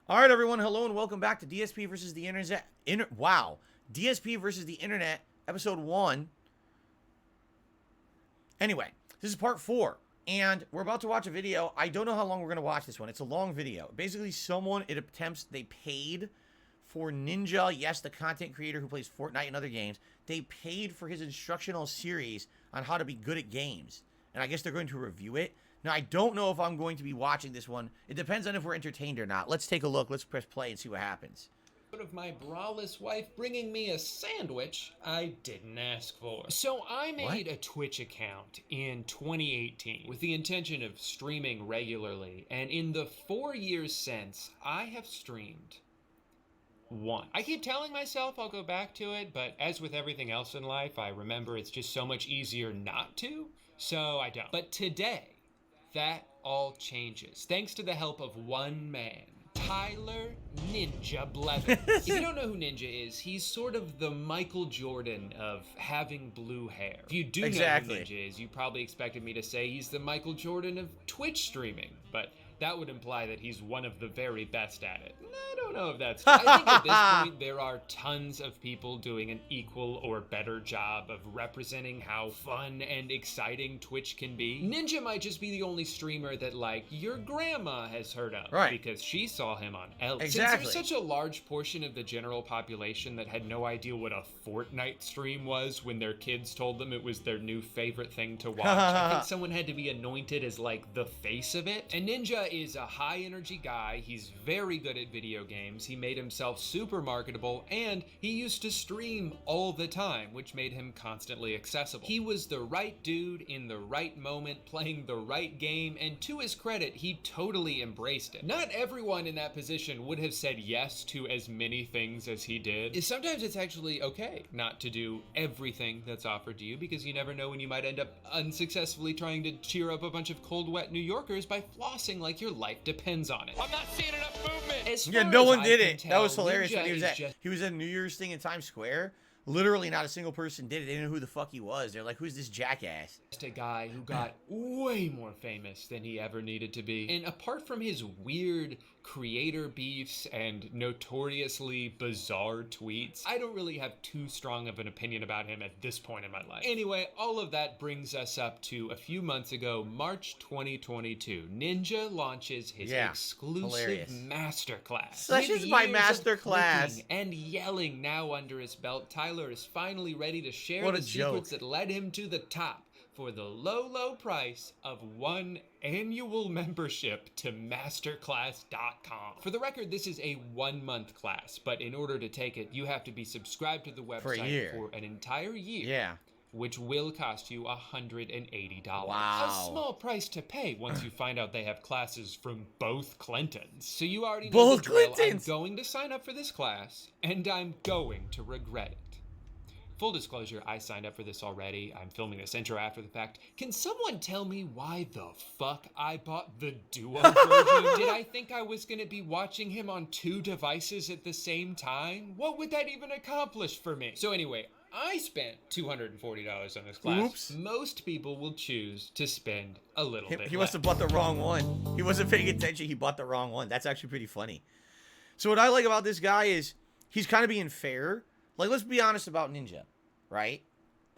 All right, everyone. Hello and welcome back to DSP versus the Internet. Wow. DSP versus the Internet, episode 1. Anyway, this is part 4. And we're about to watch a video. I don't know how long we're going to watch this one. It's a long video. Basically, they paid for Ninja, yes, the content creator who plays Fortnite and other games. They paid for his instructional series on how to be good at games. And I guess they're going to review it. Now, I don't know if I'm going to be watching this one. It depends on if we're entertained or not. Let's take a look. Let's press play and see what happens. Of my braless wife bringing me a sandwich I didn't ask for. So I made a Twitch account in 2018 with the intention of streaming regularly, and in the 4 years since, I have streamed once. I keep telling myself I'll go back to it, but as with everything else in life, I remember it's just so much easier not to, so I don't. But today, that all changes, thanks to the help of one man, Tyler Ninja Blevins. If you don't know who Ninja is, he's sort of the Michael Jordan of having blue hair. If you do know who Ninja is, you probably expected me to say he's the Michael Jordan of Twitch streaming, but that would imply that he's one of the very best at it. I don't know if that's true. I think at this point, there are tons of people doing an equal or better job of representing how fun and exciting Twitch can be. Ninja might just be the only streamer that, like, your grandma has heard of. Right. Because she saw him on Ellie. Exactly. Since there's such a large portion of the general population that had no idea what a Fortnite stream was when their kids told them it was their new favorite thing to watch, I think someone had to be anointed as, like, the face of it. And Ninja is a high-energy guy. He's very good at video games. He made himself super marketable, and he used to stream all the time, which made him constantly accessible. He was the right dude in the right moment, playing the right game, and to his credit, he totally embraced it. Not everyone in that position would have said yes to as many things as he did. Sometimes it's actually okay not to do everything that's offered to you, because you never know when you might end up unsuccessfully trying to cheer up a bunch of cold, wet New Yorkers by flossing like your life depends on it. I'm not seeing enough movement. Yeah, no one did it. That was hilarious when he was at a New Year's thing in Times Square. Literally not a single person did it. They didn't know who the fuck he was. They're like, who's this jackass? Just a guy who got way more famous than he ever needed to be. And apart from his weird creator beefs and notoriously bizarre tweets, I don't really have too strong of an opinion about him at this point in my life. Anyway, all of that brings us up to a few months ago, March 2022. Ninja launches his exclusive Masterclass. Sessions by Masterclass. And yelling now under his belt, Tyler is finally ready to share the secrets that led him to the top for the low, low price of one annual membership to Masterclass.com. For the record, this is a 1-month class, but in order to take it, you have to be subscribed to the website for an entire year. Yeah. Which will cost you $180. Wow. A small price to pay once you find out they have classes from both Clintons. So you already know the drill. I'm going to sign up for this class, and I'm going to regret it. Full disclosure, I signed up for this already. I'm filming this intro after the fact. Can someone tell me why the fuck I bought the Duo version? Did I think I was going to be watching him on 2 devices at the same time? What would that even accomplish for me? So anyway, I spent $240 on this class. Oops. Most people will choose to spend a little bit He less. must have bought the wrong one. He wasn't paying attention. He bought the wrong one. That's actually pretty funny. So what I like about this guy is he's kind of being fair. Like, let's be honest about Ninja, right?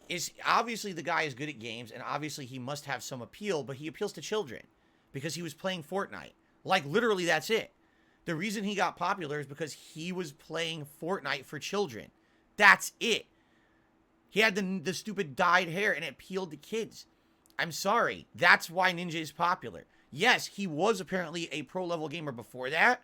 Is obviously the guy is good at games, and obviously he must have some appeal, but he appeals to children because he was playing Fortnite. Like, literally, that's it. The reason he got popular is because he was playing Fortnite for children. That's it. He had the stupid dyed hair, and it appealed to kids. I'm sorry. That's why Ninja is popular. Yes, he was apparently a pro-level gamer before that,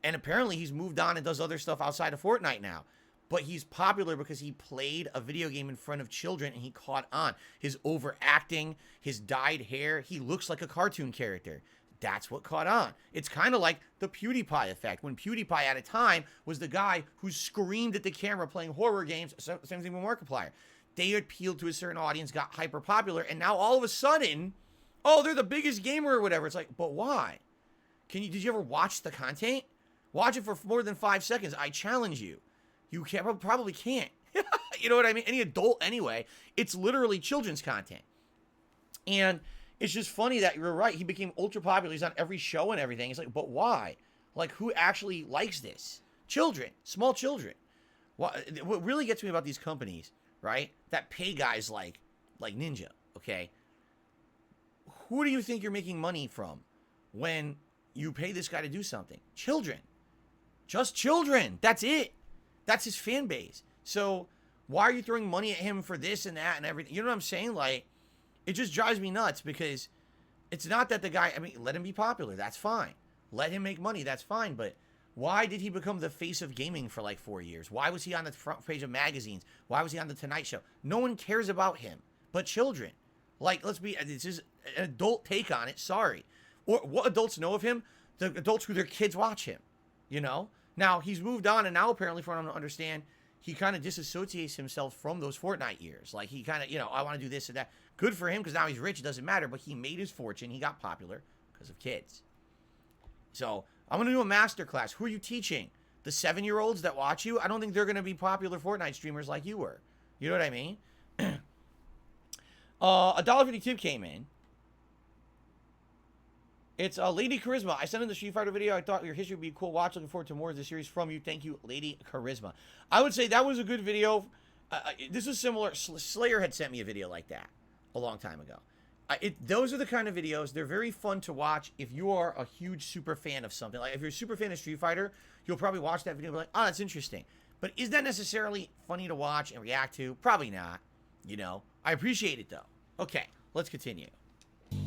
and apparently he's moved on and does other stuff outside of Fortnite now. But he's popular because he played a video game in front of children, and he caught on. His overacting, his dyed hair, he looks like a cartoon character. That's what caught on. It's kind of like the PewDiePie effect. When PewDiePie at a time was the guy who screamed at the camera playing horror games, same thing with Markiplier. They appealed to a certain audience, got hyper popular, and now all of a sudden, oh, they're the biggest gamer or whatever. It's like, but why? Did you ever watch the content? Watch it for more than 5 seconds. I challenge you. You probably can't. You know what I mean? Any adult anyway. It's literally children's content. And it's just funny that you're right. He became ultra popular. He's on every show and everything. It's like, but why? Like, who actually likes this? Children, small children. What really gets me about these companies, right, that pay guys like Ninja, okay? Who do you think you're making money from when you pay this guy to do something? Children. Just children. That's it. That's his fan base. So why are you throwing money at him for this and that and everything? You know what I'm saying? Like, it just drives me nuts because it's not that the guy, I mean, let him be popular. That's fine. Let him make money. That's fine. But why did he become the face of gaming for like 4 years? Why was he on the front page of magazines? Why was he on the Tonight Show? No one cares about him but children. Like, let's be, this is an adult take on it. Sorry. Or what adults know of him? The adults who their kids watch him, you know? Now, he's moved on, and now apparently, from what I understand, he kind of disassociates himself from those Fortnite years. Like, he kind of, you know, I want to do this and that. Good for him, because now he's rich. It doesn't matter. But he made his fortune. He got popular because of kids. So, I'm going to do a masterclass. Who are you teaching? The 7-year-olds that watch you? I don't think they're going to be popular Fortnite streamers like you were. You know what I mean? $1.50 tip came in. It's Lady Charisma. I sent in the Street Fighter video. I thought your history would be a cool watch. Looking forward to more of the series from you. Thank you, Lady Charisma. I would say that was a good video. This is similar. Slayer had sent me a video like that a long time ago. Those are the kind of videos. They're very fun to watch if you are a huge super fan of something. Like if you're a super fan of Street Fighter, you'll probably watch that video and be like, oh, that's interesting. But is that necessarily funny to watch and react to? Probably not. You know, I appreciate it though. Okay, let's continue.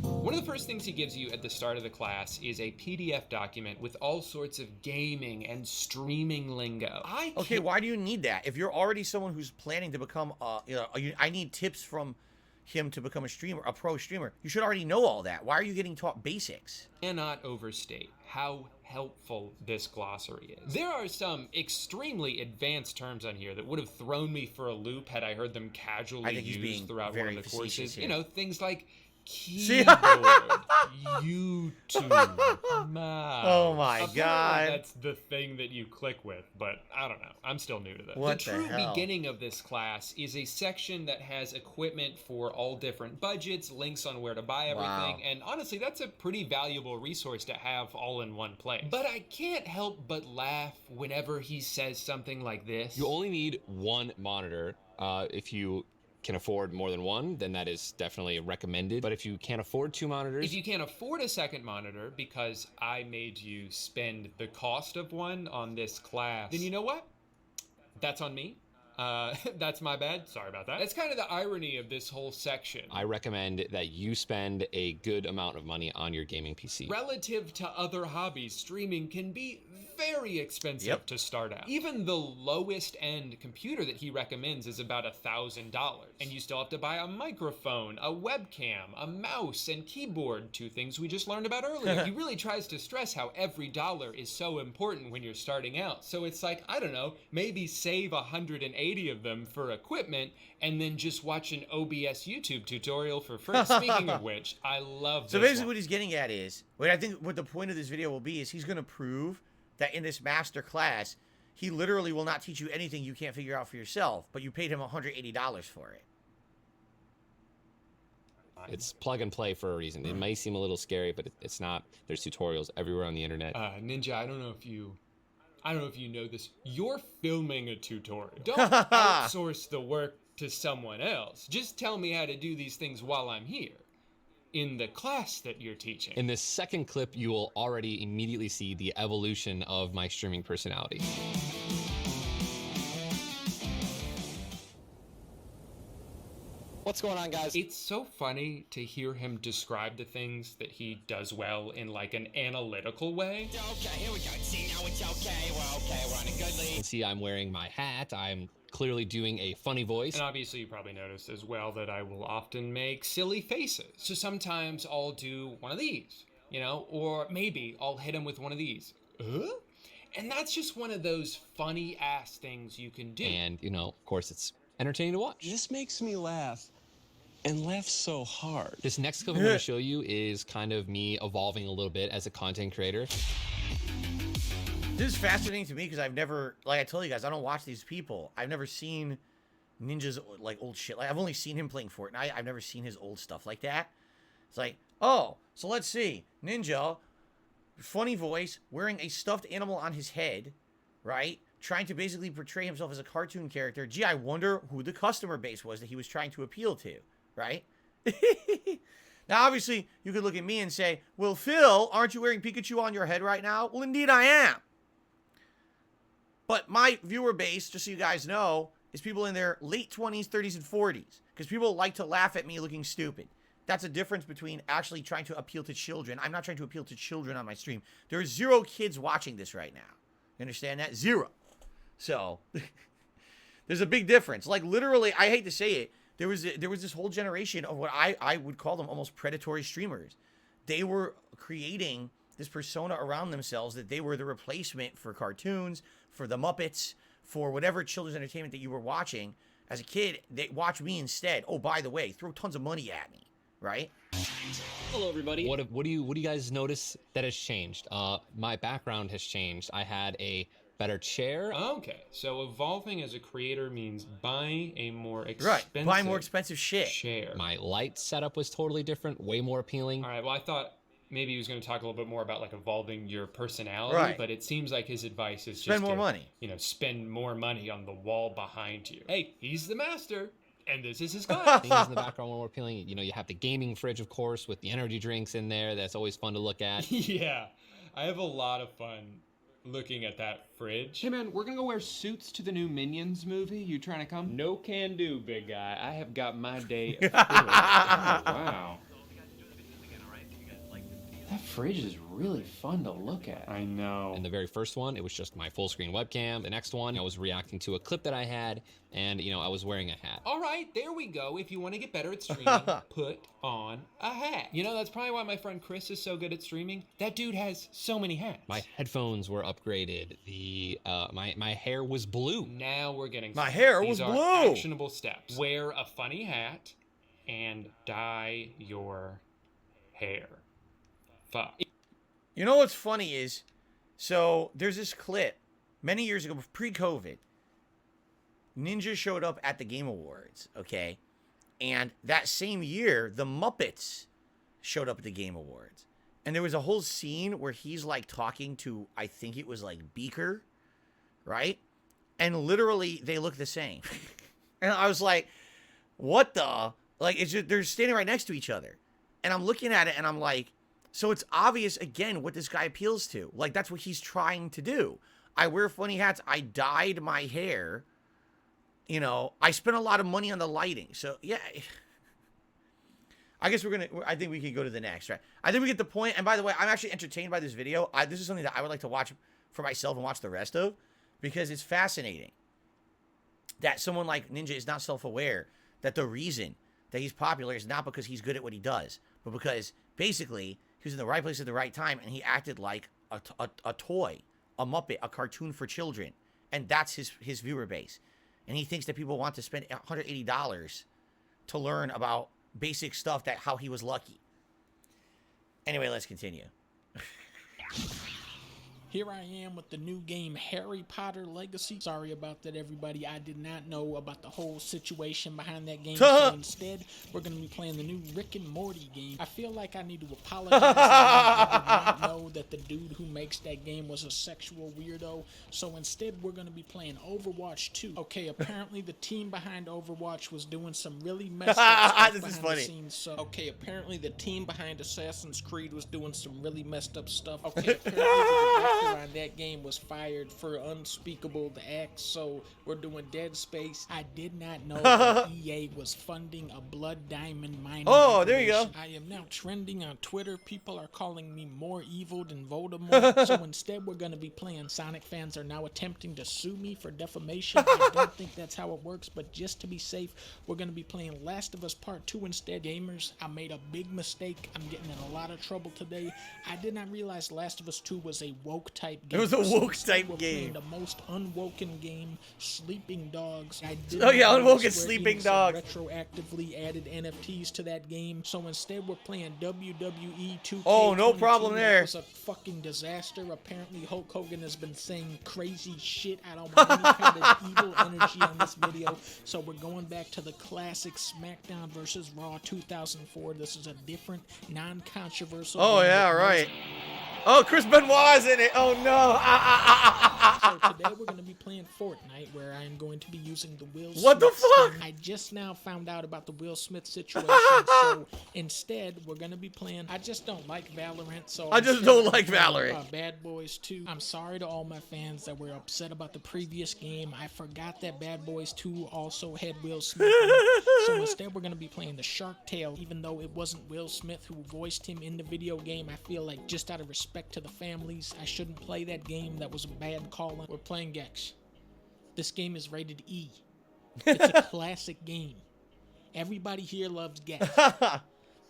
One of the first things he gives you at the start of the class is a PDF document with all sorts of gaming and streaming lingo. Okay, why do you need that? If you're already someone who's planning to become, I need tips from him to become a streamer, a pro streamer. You should already know all that. Why are you getting taught basics? Cannot overstate how helpful this glossary is. There are some extremely advanced terms on here that would have thrown me for a loop had I heard them casually used throughout one of the courses. Here. You know, things like keyboard, YouTube, mouse. Oh my God. That's the thing that you click with, but I don't know. I'm still new to this. What the true beginning of this class is a section that has equipment for all different budgets, links on where to buy everything, and honestly, that's a pretty valuable resource to have all in one place. But I can't help but laugh whenever he says something like this. You only need one monitor. If you can afford more than one, then that is definitely recommended. But if you can't afford 2 monitors... If you can't afford a second monitor because I made you spend the cost of one on this class, then you know what? That's on me. That's my bad. Sorry about that. That's kind of the irony of this whole section. I recommend that you spend a good amount of money on your gaming PC. Relative to other hobbies, streaming can be very expensive to start out. Even the lowest end computer that he recommends is about $1,000. And you still have to buy a microphone, a webcam, a mouse, and keyboard, 2 things we just learned about earlier. He really tries to stress how every dollar is so important when you're starting out. So it's like, I don't know, maybe save 180 of them for equipment and then just watch an OBS YouTube tutorial for free. Speaking of which, I love this. So basically what he's getting at is, what the point of this video will be is he's going to prove that in this master class, he literally will not teach you anything you can't figure out for yourself, but you paid him $180 for it. It's plug and play for a reason. It may seem a little scary, but it's not. There's tutorials everywhere on the internet. Ninja, I don't know if you know this. You're filming a tutorial. Don't outsource the work to someone else. Just tell me how to do these things while I'm here. In the class that you're teaching. In this second clip, you will already immediately see the evolution of my streaming personality. What's going on, guys? It's so funny to hear him describe the things that he does well in like an analytical way. Okay, here we go. See, now it's okay. We're on a good lead. You can see I'm wearing my hat. I'm clearly doing a funny voice. And obviously you probably noticed as well that I will often make silly faces. So sometimes I'll do one of these, you know, or maybe I'll hit him with one of these. And that's just one of those funny ass things you can do. And, you know, of course, it's entertaining to watch. This makes me laugh. And laugh so hard. This next clip I'm going to show you is kind of me evolving a little bit as a content creator. This is fascinating to me because I've never, like I told you guys, I don't watch these people. I've never seen Ninja's like old shit. Like I've only seen him playing Fortnite. I've never seen his old stuff like that. It's like, oh, so let's see. Ninja funny voice, wearing a stuffed animal on his head, right? Trying to basically portray himself as a cartoon character. Gee, I wonder who the customer base was that he was trying to appeal to, right? Now, obviously, you could look at me and say, well, Phil, aren't you wearing Pikachu on your head right now? Well, indeed I am. But my viewer base, just so you guys know, is people in their late 20s, 30s, and 40s. Because people like to laugh at me looking stupid. That's a difference between actually trying to appeal to children. I'm not trying to appeal to children on my stream. There are 0 kids watching this right now. You understand that? 0. So, there's a big difference. Like, literally, I hate to say it, there was this whole generation of what I would call them almost predatory streamers. They were creating this persona around themselves that they were the replacement for cartoons, for the Muppets, for whatever children's entertainment that you were watching. As a kid, they watch me instead. Oh, by the way, throw tons of money at me, right? Hello, everybody. What do you guys notice that has changed? My background has changed. I had a better chair. Okay, so evolving as a creator means buying a more expensive Right, buy more expensive shit. chair. My light setup was totally different, way more appealing. All right, well, I thought maybe he was going to talk a little bit more about like evolving your personality, Right. but it seems like his advice is Spend just more to, money. you know, spend more money on the wall behind you. Hey, he's the master, and this is his class. Things in the background were more appealing. You know, you have the gaming fridge, of course, with the energy drinks in there. That's always fun to look at. Yeah, I have a lot of fun looking at that fridge. Hey man, we're gonna go wear suits to the new Minions movie. You trying to come? No can do, big guy. I have got my day filled. Wow. That fridge is really fun to look at. I know. And the very first one, it was just my full screen webcam. The next one, I was reacting to a clip that I had, and, you know, I was wearing a hat. All right, there we go. If you want to get better at streaming, put on a hat. You know, that's probably why my friend Chris is so good at streaming. That dude has so many hats. My headphones were upgraded. The my hair was blue. Now we're getting My somewhere. hair These was are blue. actionable steps. Wear a funny hat and dye your hair. Fuck. You know what's funny is, so there's this clip many years ago, pre-COVID. Ninja showed up at the Game Awards, okay? And that same year, the Muppets showed up at the Game Awards. And there was a whole scene where he's like talking to, I think it was like Beaker, right? And literally they look the same. And I was like, what the? Like, it's just, they're standing right next to each other. And I'm looking at it and I'm like, so it's obvious, again, what this guy appeals to. Like, that's what he's trying to do. I wear funny hats. I dyed my hair. You know, I spent a lot of money on the lighting. So, yeah. I guess I think we can go to the next, right? I think we get the point. And by the way, I'm actually entertained by this video. This is something that I would like to watch for myself and watch the rest of. Because it's fascinating that someone like Ninja is not self-aware that the reason that he's popular is not because he's good at what he does, but because basically he was in the right place at the right time and he acted like a toy, a Muppet, a cartoon for children. And that's his viewer base. And he thinks that people want to spend $180 to learn about basic stuff, that how he was lucky. Anyway, let's continue. Here I am with the new game Harry Potter Legacy. Sorry about that, everybody. I did not know about the whole situation behind that game. So instead, we're going to be playing the new Rick and Morty game. I feel like I need to apologize. I did not know that the dude who makes that game was a sexual weirdo. So instead, we're going to be playing Overwatch 2. Okay, apparently the team behind Overwatch was doing some really messed up stuff This is behind funny. the scenes. So, okay, apparently the team behind Assassin's Creed was doing some really messed up stuff. Okay, apparently the director on that game was fired for unspeakable acts, so we're doing Dead Space. I did not know that EA was funding a blood diamond mining There you go. operation. I am now trending on Twitter. People are calling me more evil than Voldemort. So instead, we're going to be playing. Sonic fans are now attempting to sue me for defamation. I don't think that's how it works, but just to be safe, we're going to be playing Last of Us Part 2 instead. Gamers, I made a big mistake. I'm getting in a lot of trouble today. I did not realize Last of Us 2 was a woke type game. It was a woke Instead, type we're game. playing the most unwoken game, Sleeping Dogs. I did Oh, yeah, not know unwoken Square Sleeping Enix Dogs. had retroactively added NFTs to that game. So instead, we're playing WWE 2K22. Oh, no problem there. That was a fucking disaster. Apparently, Hulk Hogan has been saying crazy shit. I don't want any kind of evil energy on this video. So we're going back to the classic SmackDown versus Raw 2004. This is a different, non-controversial. Oh, game yeah, with right. Oh, Chris Benoit's in it. Oh no. So today we're going to be playing Fortnite, where I am going to be using the Will Smith What the fuck? skin. I just now found out about the Will Smith situation, so instead we're going to be playing. I just don't like Valorant, so I just instead don't I'm like playing, Valorant. Bad Boys 2. I'm sorry to all my fans that were upset about the previous game. I forgot that Bad Boys 2 also had Will Smith in it. So instead we're going to be playing the Shark Tale, even though it wasn't Will Smith who voiced him in the video game. I feel like just out of respect to the families, I shouldn't play that game. That was a bad call. We're playing Gex. This game is rated E. It's a classic game. Everybody here loves Gex.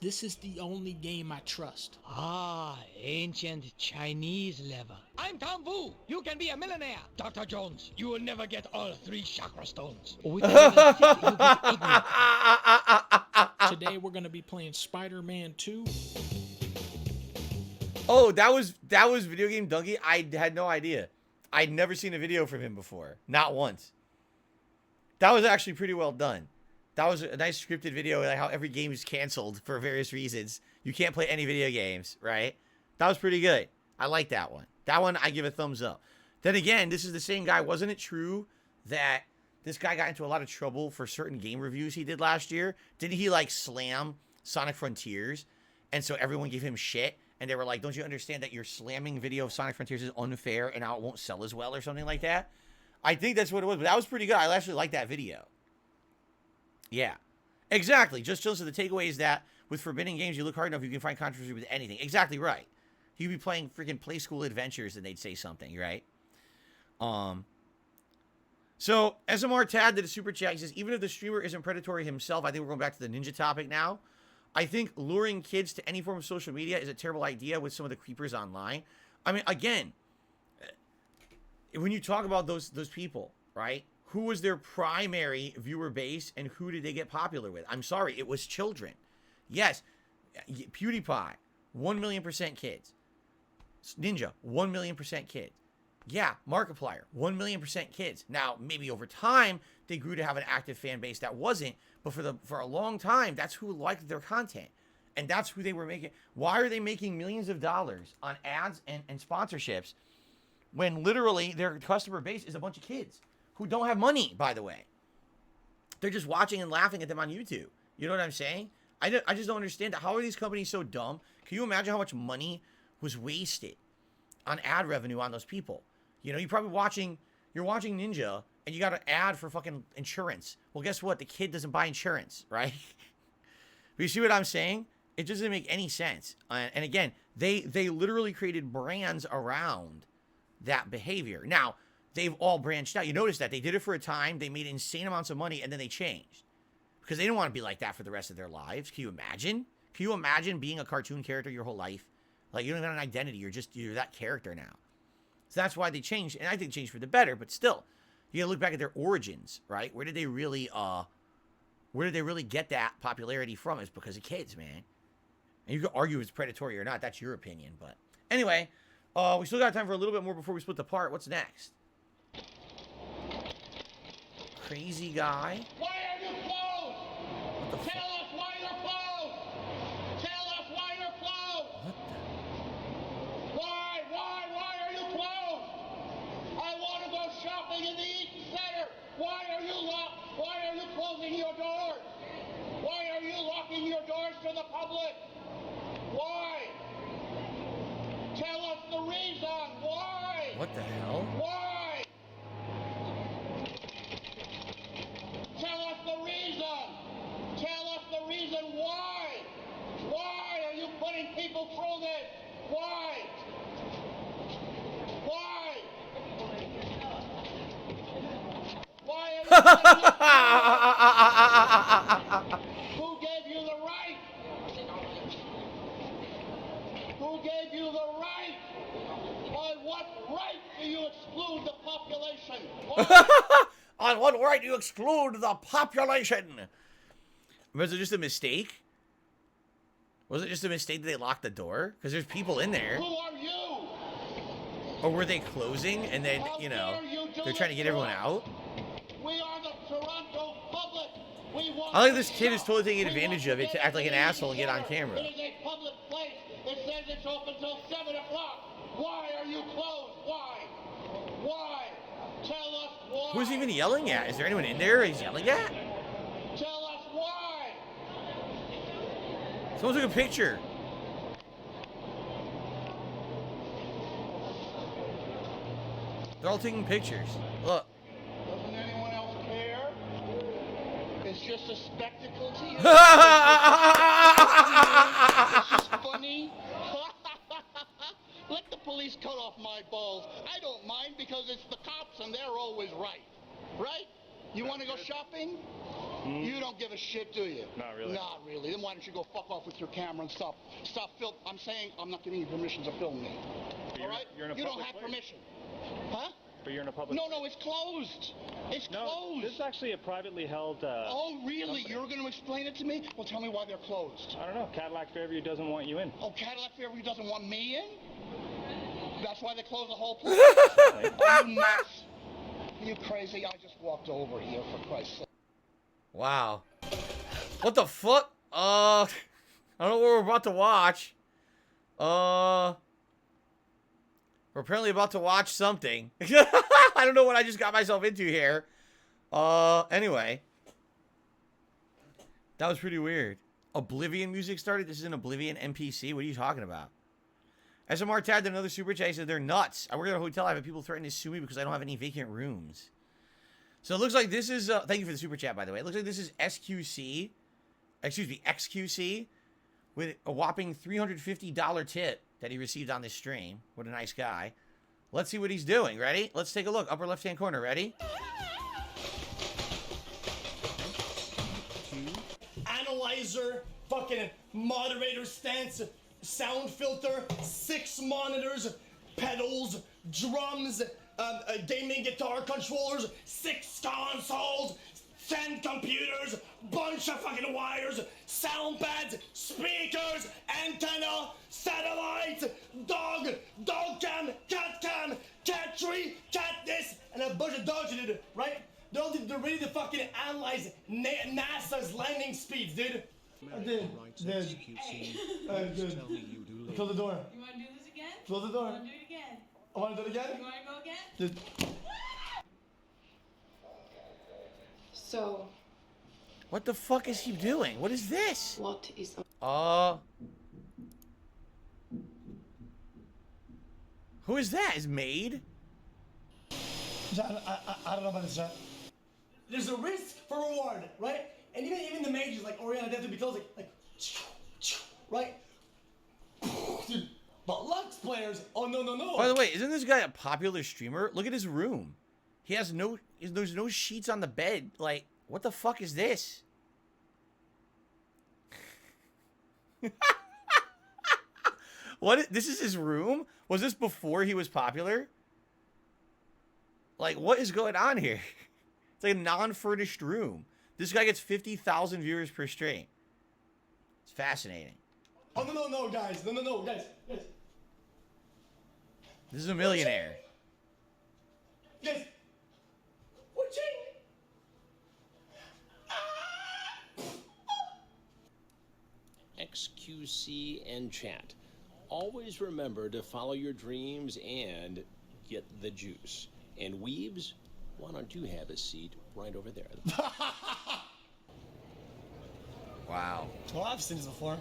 This is the only game I trust. Ah, ancient Chinese lever. I'm Tom Wu. You can be a millionaire. Dr. Jones, you will never get all 3 chakra stones. With the level 6, you get ignorant. Today we're going to be playing Spider-Man 2. Oh, that was Video Game Dunkey. I had no idea. I'd never seen a video from him before. Not once. That was actually pretty well done. That was a nice scripted video, like how every game is canceled for various reasons. You can't play any video games, right? That was pretty good. I like that one. That one, I give a thumbs up. Then again, this is the same guy. Wasn't it true that this guy got into a lot of trouble for certain game reviews he did last year? Didn't he, like, slam Sonic Frontiers? And so everyone gave him shit. And they were like, don't you understand that your slamming video of Sonic Frontiers is unfair and now it won't sell as well or something like that? I think that's what it was. But that was pretty good. I actually liked that video. Yeah, exactly. Just shows the takeaway is that with forbidden games, you look hard enough, you can find controversy with anything. Exactly right. You'd be playing freaking Play School Adventures and they'd say something, right? So SMR Tad did a super chat. He says, even if the streamer isn't predatory himself, I think we're going back to the ninja topic now. I think luring kids to any form of social media is a terrible idea with some of the creepers online. I mean, again, when you talk about those people, right? Who was their primary viewer base and who did they get popular with? I'm sorry, it was children. Yes, PewDiePie, 1,000,000% kids. Ninja, 1,000,000% kids. Yeah, Markiplier, 1,000,000% kids. Now, maybe over time, they grew to have an active fan base that wasn't, but for a long time, that's who liked their content. And that's who they were making. Why are they making millions of dollars on ads and sponsorships when literally their customer base is a bunch of kids who don't have money, by the way? They're just watching and laughing at them on YouTube. You know what I'm saying? I just don't understand that. How are these companies so dumb? Can you imagine how much money was wasted on ad revenue on those people? You know, you're watching Ninja and you got an ad for fucking insurance. Well, guess what? The kid doesn't buy insurance, right? But you see what I'm saying? It doesn't make any sense. And again, they literally created brands around that behavior. Now, they've all branched out. You notice that they did it for a time. They made insane amounts of money and then they changed because they didn't want to be like that for the rest of their lives. Can you imagine? Can you imagine being a cartoon character your whole life? Like, you don't even have an identity. You're that character now. So that's why they changed. And I think changed for the better, but still, you gotta look back at their origins, right? Where did they really get that popularity from? It's because of kids, man. And you can argue if it's predatory or not. That's your opinion. But anyway, we still got time for a little bit more before we split the part. What's next? Crazy guy. Why are you closed? What the Tell us why you're closed. Tell us why you're closed. What the? Why are you closed? I want to go shopping in the Eaton Center. Why are you locked? Why are you closing your doors? Why are you locking your doors to the public? Why? Tell us the reason. Why? What the hell? Why? Tell us the reason. Tell us the reason why. Why are you putting people through this? Why? Why? Why are you putting us through this? Who gave you the right? Who gave you the right? By what right do you exclude the population? On what right do you exclude the population? Was it just a mistake? Was it just a mistake that they locked the door? Because there's people in there. Who are you? Or were they closing and then, you know, they're trying to get everyone out? We are the Toronto public. We want I like this kid is totally taking advantage of it to act like an asshole and get on camera. It is a public place. It says it's open till 7 o'clock. Why are you closed? Why? Why? Tell us why. Who's he even yelling at? Is there anyone in there he's yelling at? Tell us why. Someone took a picture. They're all taking pictures. Look. Doesn't anyone else care? It's just a spectacle to you. It's just funny. Let the police cut off my balls. I don't mind because it's the cops and they're always right. Right? You want to go shopping? You don't give a shit, do you? Not really. Not really. Then why don't you go fuck off with your camera and stop film? I'm saying I'm not giving you permission to film me. All right? You're in a you don't public have place. permission. Huh? But you're in a public. No, it's closed. It's No, closed. this is actually a privately held. Oh, really? company. You're going to explain it to me? Well, tell me why they're closed. I don't know. Cadillac Fairview doesn't want you in. Oh, Cadillac Fairview doesn't want me in? That's why they closed the whole place? Are you nuts? Are you crazy? I just walked over here, for Christ's sake. Wow. What the fuck? I don't know what we're about to watch. We're apparently about to watch something. I don't know what I just got myself into here. Anyway. That was pretty weird. Oblivion music started? This is an Oblivion NPC? What are you talking about? SMR tagged another super chat. He said, they're nuts. I work at a hotel. I've had people threatening to sue me because I don't have any vacant rooms. So it looks like this is... thank you for the super chat, by the way. It looks like this is xQc. Excuse me, xQc. With a whopping $350 tip that he received on this stream. What a nice guy. Let's see what he's doing. Ready? Let's take a look. Upper left-hand corner. Ready? Analyzer, fucking moderator stance, sound filter, 6 monitors, pedals, drums, gaming guitar controllers, 6 consoles, 10 computers, bunch of fucking wires, sound pads, speakers, antenna, satellite, dog cam, cat tree, cat this, and a bunch of dogs, dude, right? They're ready to fucking analyze NASA's landing speeds, dude. Dude. Close the door. You want to do this again? Close the door. You want to do it again? I want to do it again? You want to go again? Just... So... What the fuck is he doing? What is this? What is... Who is that? Is Maid? I don't know about this, chat. There's a risk for reward, right? And even the majors like Oriana Death to be close, like, right? Dude, but Lux players, oh no. By the way, isn't this guy a popular streamer? Look at his room. He has there's no sheets on the bed. Like, what the fuck is this? This is his room? Was this before he was popular? Like, what is going on here? It's like a non-furnished room. This guy gets 50,000 viewers per stream. It's fascinating. Oh, no, guys. No, guys. This is a millionaire. Guys. Watching. xQc and chat. Always remember to follow your dreams and get the juice. And Weebs, why don't you have a seat right over there? Wow. Well, I've seen this before.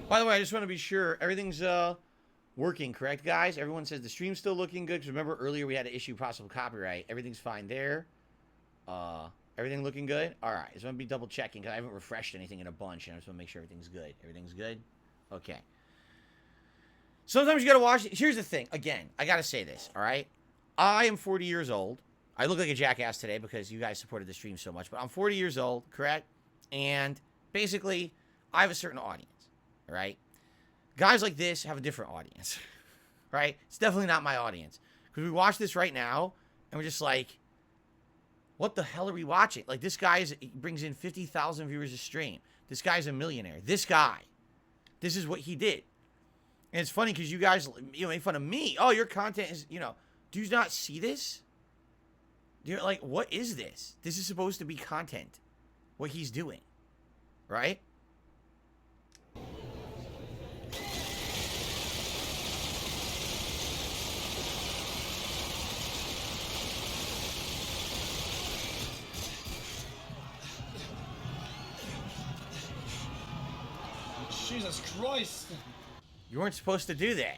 By the way, I just want to be sure everything's working, correct, guys? Everyone says the stream's still looking good. Because remember earlier we had to issue possible copyright. Everything's fine there. Everything looking good? All right. Just want to be double checking because I haven't refreshed anything in a bunch. And I just want to make sure everything's good. Everything's good? Okay. Sometimes you got to watch it. Here's the thing. Again, I got to say this, all right? I am 40 years old. I look like a jackass today because you guys supported the stream so much. But I'm 40 years old, correct? And basically, I have a certain audience, all right? Guys like this have a different audience, right? It's definitely not my audience. Because we watch this right now, and we're just like, what the hell are we watching? Like, this guy he brings in 50,000 viewers a stream. This guy's a millionaire. This guy. This is what he did. And it's funny because you guys, make fun of me. Oh, your content is, do you not see this? You're like, what is this? This is supposed to be content. What he's doing. Right? Jesus Christ. You weren't supposed to do that.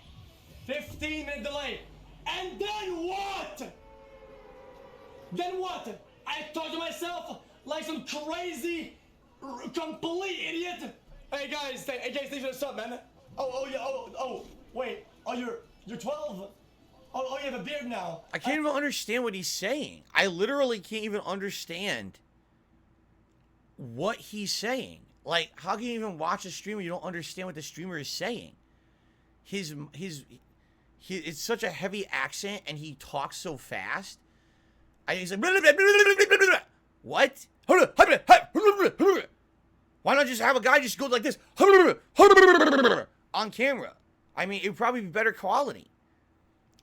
15-minute delay. And then what? Then what? I thought to myself like some crazy, complete idiot. Hey guys, thanks for the sub, man. Wait. Oh, you're 12. Oh, you have a beard now. I can't even understand what he's saying. I literally can't even understand what he's saying. Like, how can you even watch a stream when you don't understand what the streamer is saying? It's such a heavy accent, and he talks so fast. He's like, what? Why not just have a guy just go like this on camera? I mean, it would probably be better quality.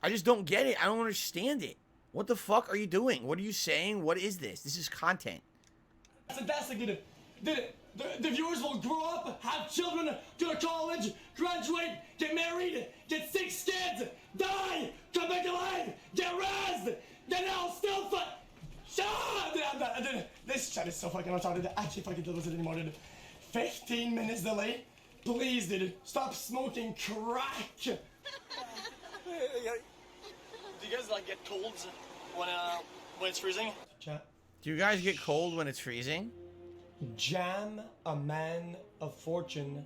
I just don't get it. I don't understand it. What the fuck are you doing? What are you saying? What is this? This is content. Fantastic. The viewers will grow up, have children, go to college, graduate, get married, get 6 kids, die, come back alive, get razzed, then I'll still This chat is so fucking retarded. I can't fucking deal with it anymore, dude. 15 minutes delay? Please, dude, stop smoking crack. Do you guys like get colds when it's freezing? Chat. Do you guys get cold when it's freezing? Jam a man of fortune,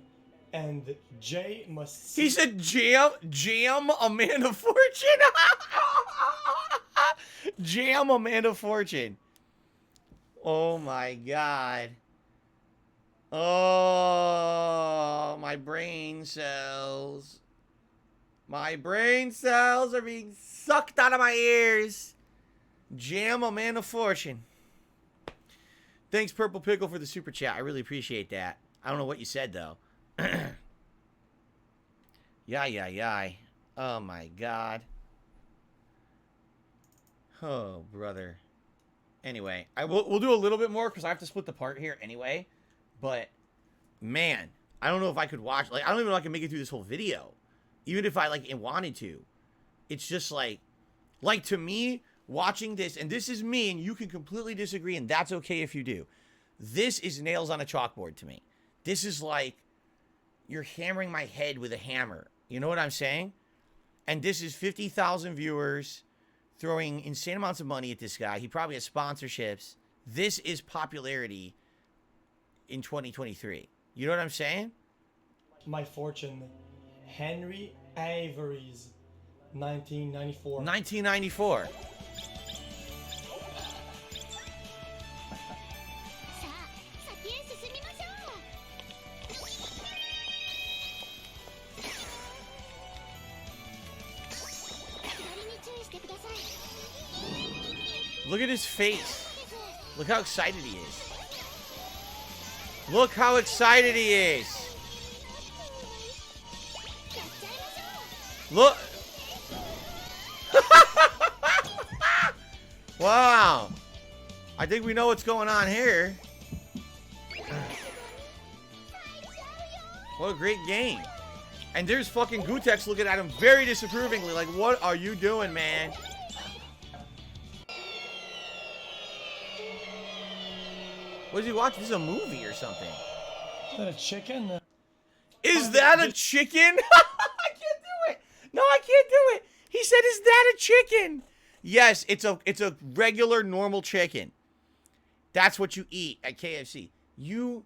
and Jay must. He said jam a man of fortune. Jam a man of fortune. Oh my god. Oh, my brain cells. My brain cells are being sucked out of my ears. Jam a man of fortune. Thanks, Purple Pickle, for the super chat. I really appreciate that. I don't know what you said, though. Yay. Oh, my God. Oh, brother. Anyway, we'll do a little bit more because I have to split the part here anyway. But, man, I don't know if I could watch. Like, I don't even know if I can make it through this whole video. Even if I, like, wanted to. It's just, like, to me, watching this, and this is me, and you can completely disagree, and that's okay if you do. This is nails on a chalkboard to me. This is like you're hammering my head with a hammer. You know what I'm saying? And this is 50,000 viewers throwing insane amounts of money at this guy. He probably has sponsorships. This is popularity in 2023. You know what I'm saying? My fortune. Henry Avery's 1994. 1994. Look at his face. Look how excited he is. Look how excited he is. Look. Wow. I think we know what's going on here. What a great game. And there's fucking Gutex looking at him very disapprovingly. Like, what are you doing, man? What is he watching? This is a movie or something. Is that a chicken? Is that a chicken? I can't do it. No, I can't do it. He said, "Is that a chicken?" Yes, it's a regular normal chicken. That's what you eat at KFC. You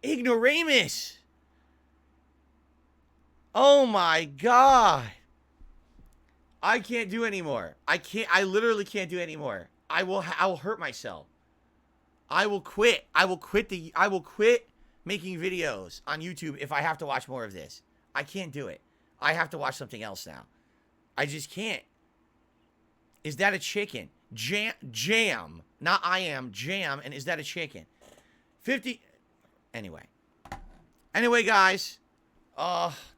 ignoramus. Oh my god. I can't do anymore. I literally can't do anymore. I will hurt myself. I will quit. I will quit making videos on YouTube if I have to watch more of this. I can't do it. I have to watch something else now. I just can't. Is that a chicken? Jam. Not I am. Jam. And is that a chicken? 50. Anyway, guys.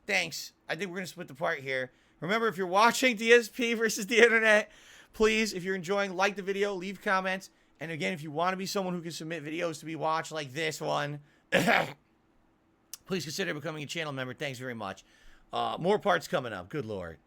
Thanks. I think we're going to split the part here. Remember, if you're watching DSP versus the internet, please, if you're enjoying, like the video, leave comments. And again, if you want to be someone who can submit videos to be watched like this one, please consider becoming a channel member. Thanks very much. More parts coming up. Good Lord.